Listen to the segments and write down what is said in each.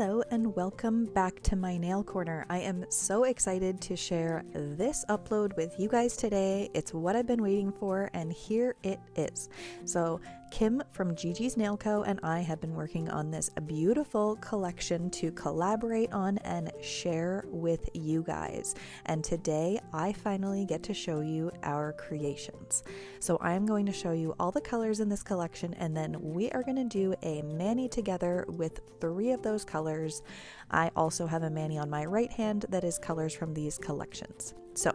Hello and welcome back to my nail corner. I am so excited to share this upload with you guys today. It's what I've been waiting for, and here it is. So Kim from Gigi's Nail Co. and I have been working on this beautiful collection to collaborate on and share with you guys. And today I finally get to show you our creations. So I'm going to show you all the colors in this collection, and then we are going to do a mani together with 3 of those colors. I also have a mani on my right hand that is colors from these collections. So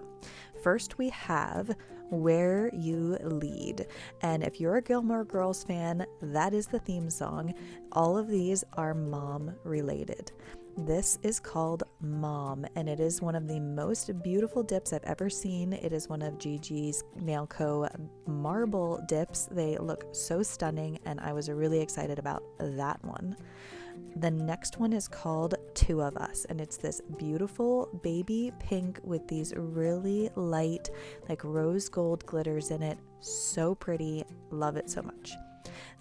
first we have Where You Lead, and if you're a Gilmore Girls fan, that is the theme song. All of these are mom related. This is called Mom, and it is one of the most beautiful dips I've ever seen. It is one of Gigi's Nail Co. marble dips. They look so stunning, and I was really excited about that one. The next one is called Two of Us, and it's this beautiful baby pink with these really light, like rose gold glitters in it. So pretty. Love it so much.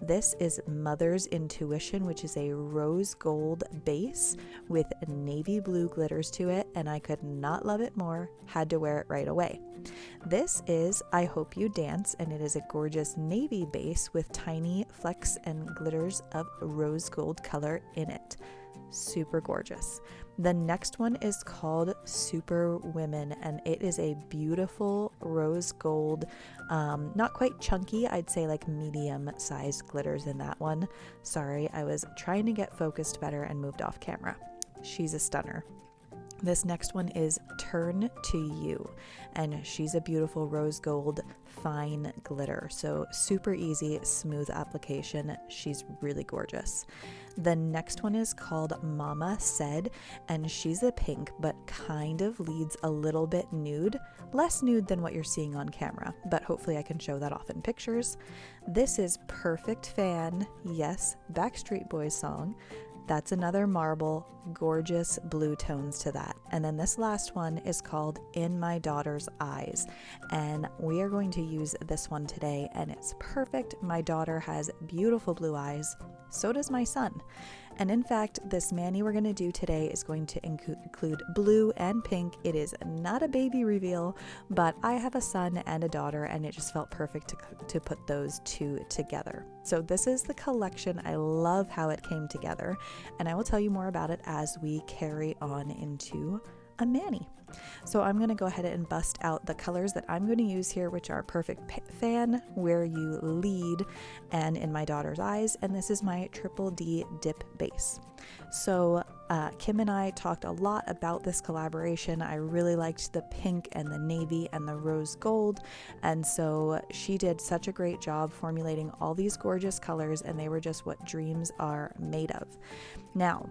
This is Mother's Intuition, which is a rose gold base with navy blue glitters to it, and I could not love it more. Had to wear it right away. This is I Hope You Dance, and it is a gorgeous navy base with tiny flecks and glitters of rose gold color in it. Super gorgeous. The next one is called Super Women, and it is a beautiful rose gold, not quite chunky, I'd say like medium sized glitters in that one. Sorry, I was trying to get focused better and moved off camera. She's a stunner. This next one is Turn to You, and she's a beautiful rose gold fine glitter. So super easy, smooth application. She's really gorgeous. The next one is called Mama Said, and she's a pink, but kind of leads a little bit nude. Less nude than what you're seeing on camera, but hopefully I can show that off in pictures. This is Perfect Fan. Yes, Backstreet Boys song. That's another marble, gorgeous blue tones to that. And then this last one is called In My Daughter's Eyes, and we are going to use this one today, and it's perfect. My daughter has beautiful blue eyes, so does my son. And in fact, this mani we're going to do today is going to include blue and pink. It is not a baby reveal, but I have a son and a daughter, and it just felt perfect to put those two together. So this is the collection. I love how it came together, and I will tell you more about it as we carry on into a mani. So I'm going to go ahead and bust out the colors that I'm going to use here, which are Perfect Fan, Where You Lead, and In My Daughter's Eyes, and this is my Triple D dip base. So Kim and I talked a lot about this collaboration. I really liked the pink and the navy and the rose gold, and so she did such a great job formulating all these gorgeous colors, and they were just what dreams are made of. Now,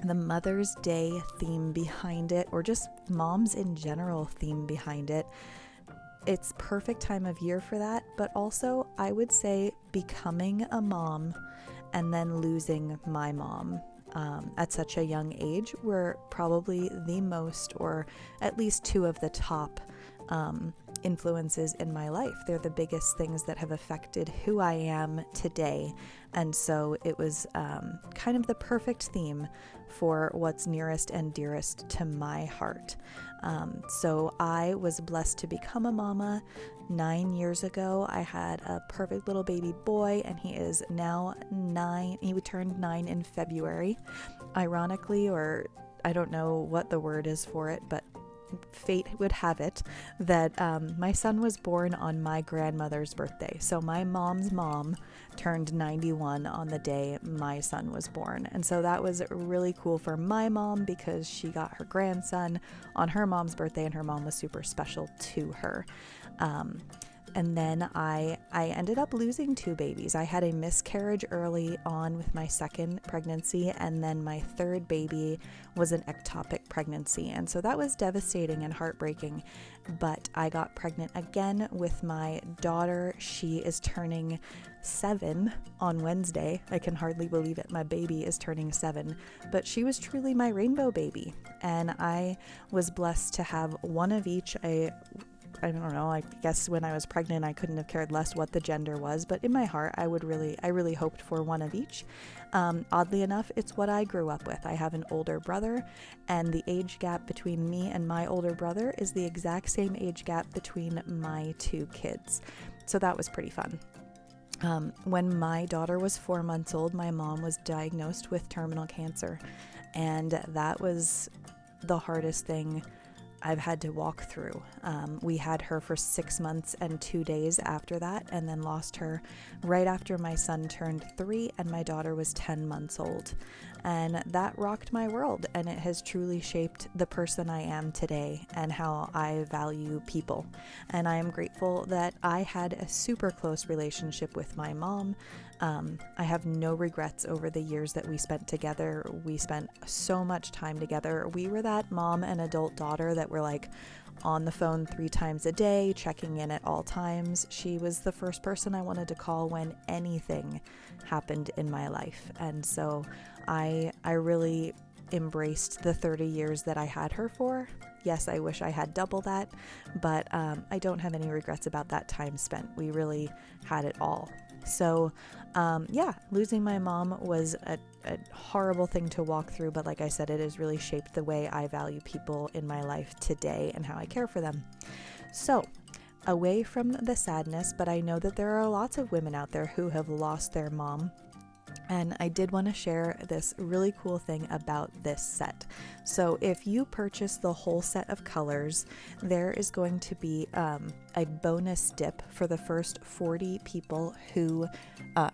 the Mother's Day theme behind it, or just moms in general theme behind it, it's perfect time of year for that, but also I would say becoming a mom and then losing my mom at such a young age were probably the most, or at least 2 of the top influences in my life. They're the biggest things that have affected who I am today, and so it was kind of the perfect theme for what's nearest and dearest to my heart. So I was blessed to become a mama 9 years ago. I had a perfect little baby boy, and he is now 9. He turned 9 in February. Ironically, or I don't know what the word is for it, but fate would have it that my son was born on my grandmother's birthday. So my mom's mom turned 91 on the day my son was born. And so that was really cool for my mom because she got her grandson on her mom's birthday, and her mom was super special to her. And then I ended up losing 2 babies. I had a miscarriage early on with my second pregnancy, and then my third baby was an ectopic pregnancy. And so that was devastating and heartbreaking. But I got pregnant again with my daughter. She is turning 7 on Wednesday. I can hardly believe it. My baby is turning 7. But she was truly my rainbow baby. And I was blessed to have one of each. I I don't know, I guess when I was pregnant, I couldn't have cared less what the gender was, but in my heart, I really hoped for one of each. Oddly enough, it's what I grew up with. I have an older brother, and the age gap between me and my older brother is the exact same age gap between my two kids. So that was pretty fun. When my daughter was 4 months old, my mom was diagnosed with terminal cancer, and that was the hardest thing I've had to walk through. We had her for 6 months and 2 days after that, and then lost her right after my son turned 3 and my daughter was 10 months old. And that rocked my world, and it has truly shaped the person I am today and how I value people. And I am grateful that I had a super close relationship with my mom. I have no regrets over the years that we spent together. We spent so much time together. We were that mom and adult daughter that were like on the phone 3 times a day, checking in at all times. She was the first person I wanted to call when anything happened in my life. And so I really embraced the 30 years that I had her for. Yes, I wish I had double that, but I don't have any regrets about that time spent. We really had it all. So losing my mom was a horrible thing to walk through, but like I said, it has really shaped the way I value people in my life today and how I care for them. So away from the sadness, but I know that there are lots of women out there who have lost their mom. And I did want to share this really cool thing about this set. So if you purchase the whole set of colors, there is going to be a bonus dip for the first 40 people who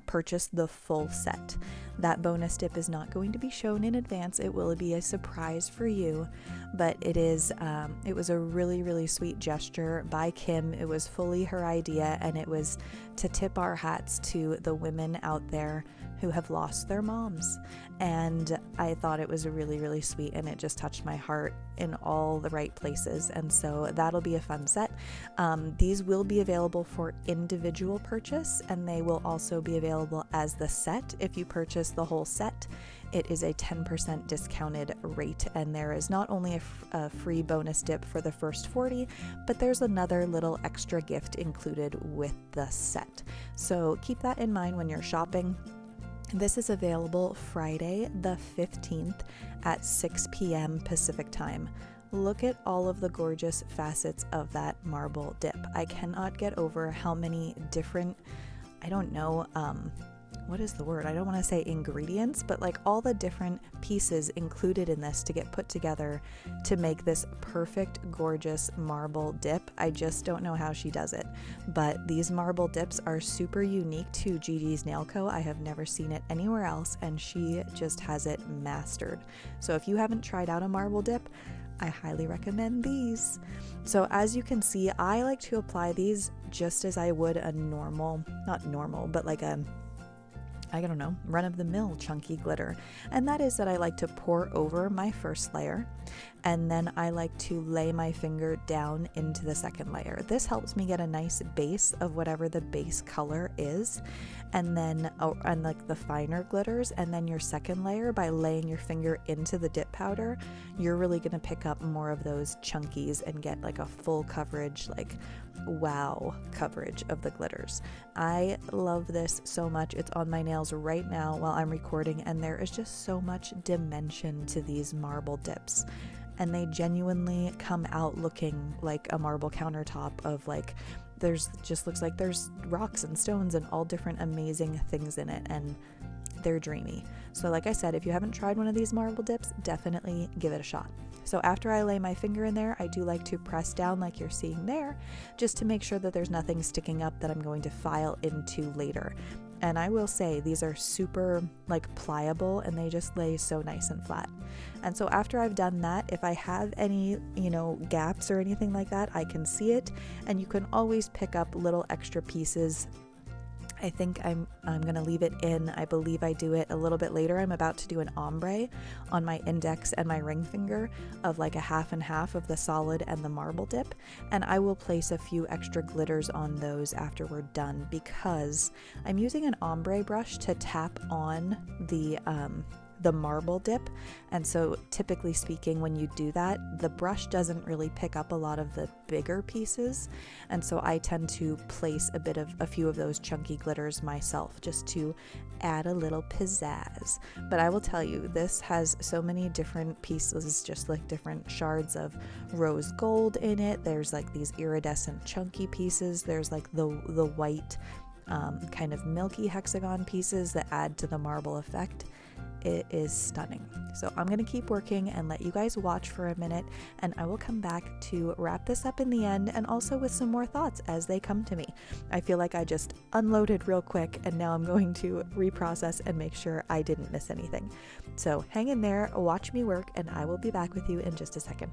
purchase the full set. That bonus dip is not going to be shown in advance. It will be a surprise for you, but it was a really, really sweet gesture by Kim. It was fully her idea, and it was to tip our hats to the women out there who have lost their moms. And I thought it was really, really sweet, and it just touched my heart in all the right places. And so that'll be a fun set. These will be available for individual purchase, and they will also be available as the set. If you purchase the whole set, it is a 10% discounted rate, and there is not only a free bonus dip for the first 40, but there's another little extra gift included with the set. So keep that in mind when you're shopping. This is available Friday the 15th at 6 p.m. Pacific time. Look at all of the gorgeous facets of that marble dip. I cannot get over how many different, what is the word? I don't want to say ingredients, but like all the different pieces included in this to get put together to make this perfect, gorgeous marble dip. I just don't know how she does it, but these marble dips are super unique to Gigi's Nail Co. I have never seen it anywhere else, and she just has it mastered. So if you haven't tried out a marble dip, I highly recommend these. So as you can see, I like to apply these just as I would a run-of-the-mill chunky glitter. And that is that I like to pour over my first layer, and then I like to lay my finger down into the second layer. This helps me get a nice base of whatever the base color is, and then like the finer glitters. And then your second layer, by laying your finger into the dip powder, you're really going to pick up more of those chunkies and get like a full coverage, like wow coverage of the glitters. I love this so much. It's on my nails right now while I'm recording, and there is just so much dimension to these marble dips, and they genuinely come out looking like a marble countertop of like looks like there's rocks and stones and all different amazing things in it, and they're dreamy. So like I said, if you haven't tried one of these marble dips, definitely give it a shot. So after I lay my finger in there, I do like to press down like you're seeing there, just to make sure that there's nothing sticking up that I'm going to file into later. And I will say these are super like pliable, and they just lay so nice and flat. And so after I've done that, if I have any, gaps or anything like that, I can see it, and you can always pick up little extra pieces. I think I'm going to leave it in. I believe I do it a little bit later. I'm about to do an ombre on my index and my ring finger of like a half and half of the solid and the marble dip. And I will place a few extra glitters on those after we're done, because I'm using an ombre brush to tap on the the marble dip. And so typically speaking, when you do that, the brush doesn't really pick up a lot of the bigger pieces. And so I tend to place a few of those chunky glitters myself just to add a little pizzazz. But I will tell you, this has so many different pieces, just like different shards of rose gold in it. There's like these iridescent chunky pieces. There's like the white kind of milky hexagon pieces that add to the marble effect. It is stunning. So I'm going to keep working and let you guys watch for a minute, and I will come back to wrap this up in the end, and also with some more thoughts as they come to me. I feel like I just unloaded real quick, and now I'm going to reprocess and make sure I didn't miss anything. So hang in there, watch me work, and I will be back with you in just a second.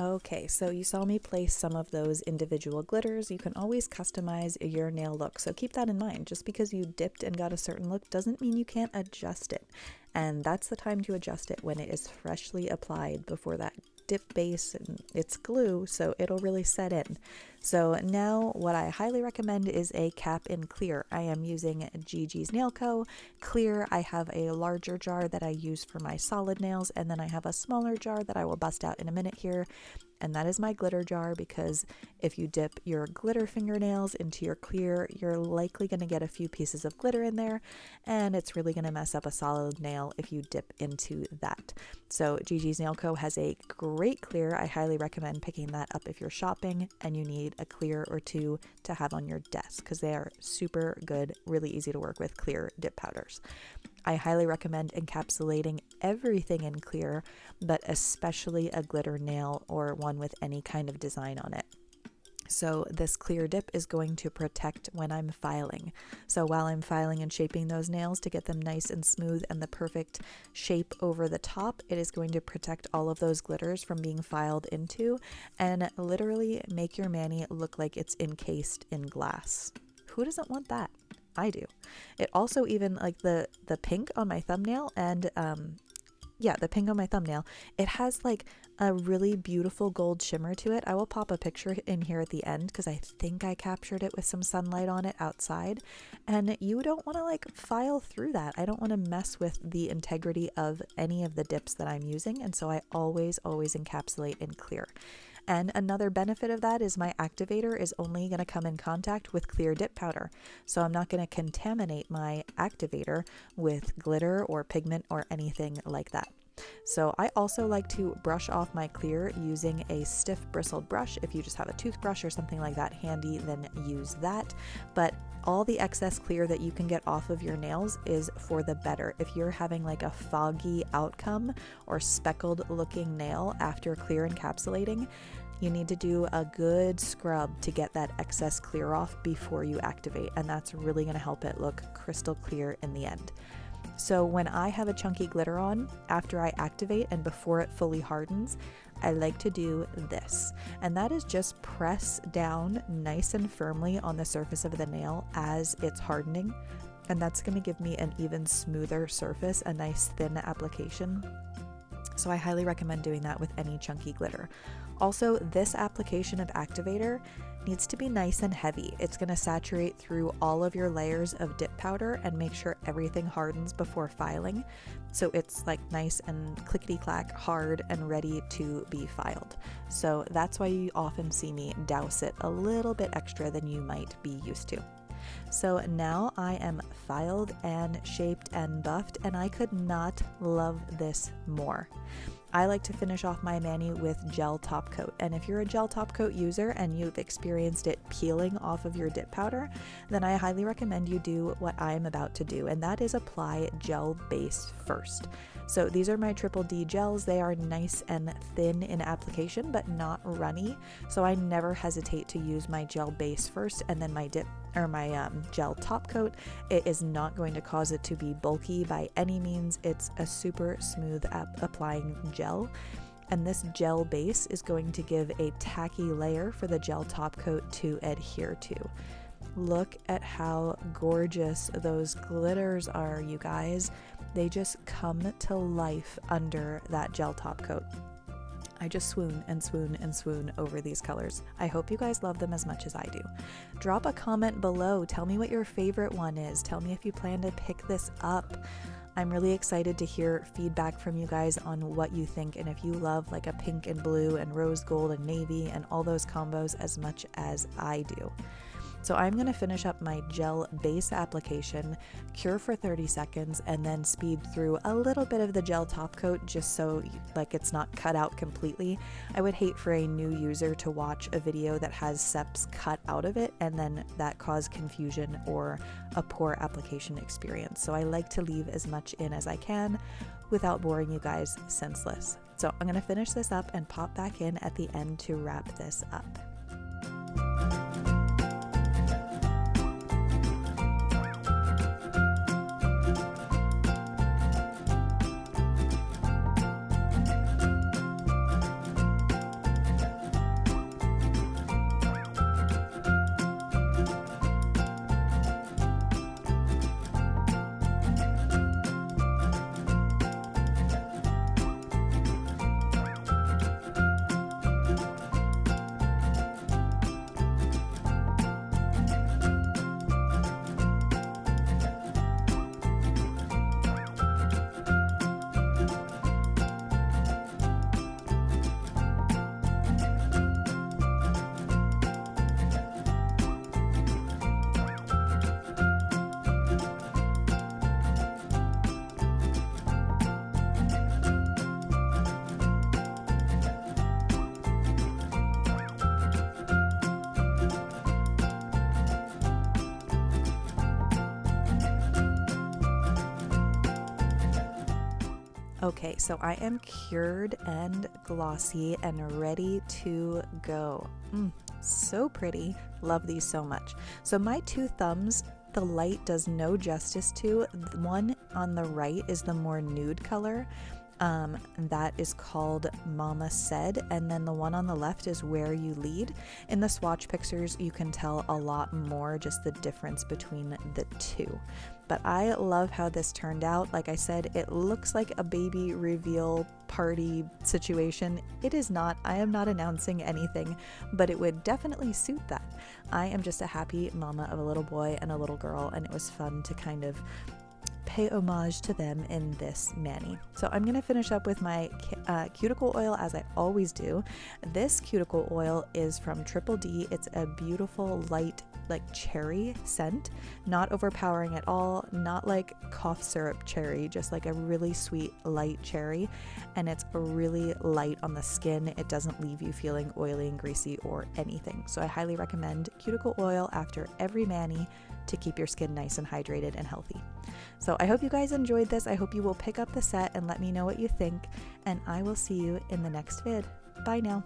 Okay, so you saw me place some of those individual glitters. You can always customize your nail look, so keep that in mind. Just because you dipped and got a certain look doesn't mean you can't adjust it. And that's the time to adjust it, when it is freshly applied before that dip base and it's glue, so it'll really set in. So now what I highly recommend is a cap in clear. I am using Gigi's Nail Co. clear. I have a larger jar that I use for my solid nails, and then I have a smaller jar that I will bust out in a minute here. And that is my glitter jar, because if you dip your glitter fingernails into your clear, you're likely going to get a few pieces of glitter in there, and it's really going to mess up a solid nail if you dip into that. So Gigi's Nail Co. has a great clear. I highly recommend picking that up if you're shopping and you need a clear or two to have on your desk, because they are super good, really easy to work with clear dip powders. I highly recommend encapsulating everything in clear, but especially a glitter nail or one with any kind of design on it. So this clear dip is going to protect when I'm filing. So while I'm filing and shaping those nails to get them nice and smooth and the perfect shape over the top, it is going to protect all of those glitters from being filed into and literally make your mani look like it's encased in glass. Who doesn't want that? I do. It also, even like the pink on my thumbnail and the pink on my thumbnail, it has like a really beautiful gold shimmer to it. I will pop a picture in here at the end because I think I captured it with some sunlight on it outside, and you don't want to like file through that. I don't want to mess with the integrity of any of the dips that I'm using, and so I always encapsulate in clear. And another benefit of that is my activator is only going to come in contact with clear dip powder. So I'm not going to contaminate my activator with glitter or pigment or anything like that. So I also like to brush off my clear using a stiff bristled brush. If you just have a toothbrush or something like that handy, then use that. But all the excess clear that you can get off of your nails is for the better. If you're having like a foggy outcome or speckled looking nail after clear encapsulating, you need to do a good scrub to get that excess clear off before you activate, and that's really going to help it look crystal clear in the end. So when I have a chunky glitter on, after I activate and before it fully hardens, I like to do this, and that is just press down nice and firmly on the surface of the nail as it's hardening, and that's going to give me an even smoother surface, a nice thin application. So I highly recommend doing that with any chunky glitter. Also, this application of activator needs to be nice and heavy. It's going to saturate through all of your layers of dip powder and make sure everything hardens before filing. So it's like nice and clickety-clack, hard and ready to be filed. So that's why you often see me douse it a little bit extra than you might be used to. So now I am filed and shaped and buffed, and I could not love this more. I like to finish off my mani with gel top coat, and if you're a gel top coat user and you've experienced it peeling off of your dip powder, then I highly recommend you do what I'm about to do, and that is apply gel base first. So these are my Triple D gels. They are nice and thin in application, but not runny. So I never hesitate to use my gel base first and then my gel top coat. It is not going to cause it to be bulky by any means. It's a super smooth applying gel. And this gel base is going to give a tacky layer for the gel top coat to adhere to. Look at how gorgeous those glitters are, you guys. They just come to life under that gel top coat. I just swoon and swoon and swoon over these colors. I hope you guys love them as much as I do. Drop a comment below. Tell me what your favorite one is. Tell me if you plan to pick this up. I'm really excited to hear feedback from you guys on what you think, and if you love like a pink and blue and rose gold and navy and all those combos as much as I do. So I'm going to finish up my gel base application, cure for 30 seconds, and then speed through a little bit of the gel top coat just so like it's not cut out completely. I would hate for a new user to watch a video that has steps cut out of it and then that cause confusion or a poor application experience. So I like to leave as much in as I can without boring you guys senseless. So I'm going to finish this up and pop back in at the end to wrap this up. Okay, so I am cured and glossy and ready to go. So pretty. Love these so much. So my two thumbs, the light does no justice to. The one on the right is the more nude color. That is called Mama Said, and then the one on the left is Where You Lead. In the swatch pictures you can tell a lot more, just the difference between the two. But I love how this turned out. Like I said, it looks like a baby reveal party situation. It is not. I am not announcing anything, but it would definitely suit that. I am just a happy mama of a little boy and a little girl, and it was fun to kind of pay homage to them in this mani. So I'm going to finish up with my cuticle oil as I always do. This cuticle oil is from Triple D. It's a beautiful light like cherry scent, not overpowering at all, not like cough syrup cherry, just like a really sweet light cherry, and it's really light on the skin. It doesn't leave you feeling oily and greasy or anything. So I highly recommend cuticle oil after every mani to keep your skin nice and hydrated and healthy. So I hope you guys enjoyed this. I hope you will pick up the set and let me know what you think, and I will see you in the next vid. Bye now.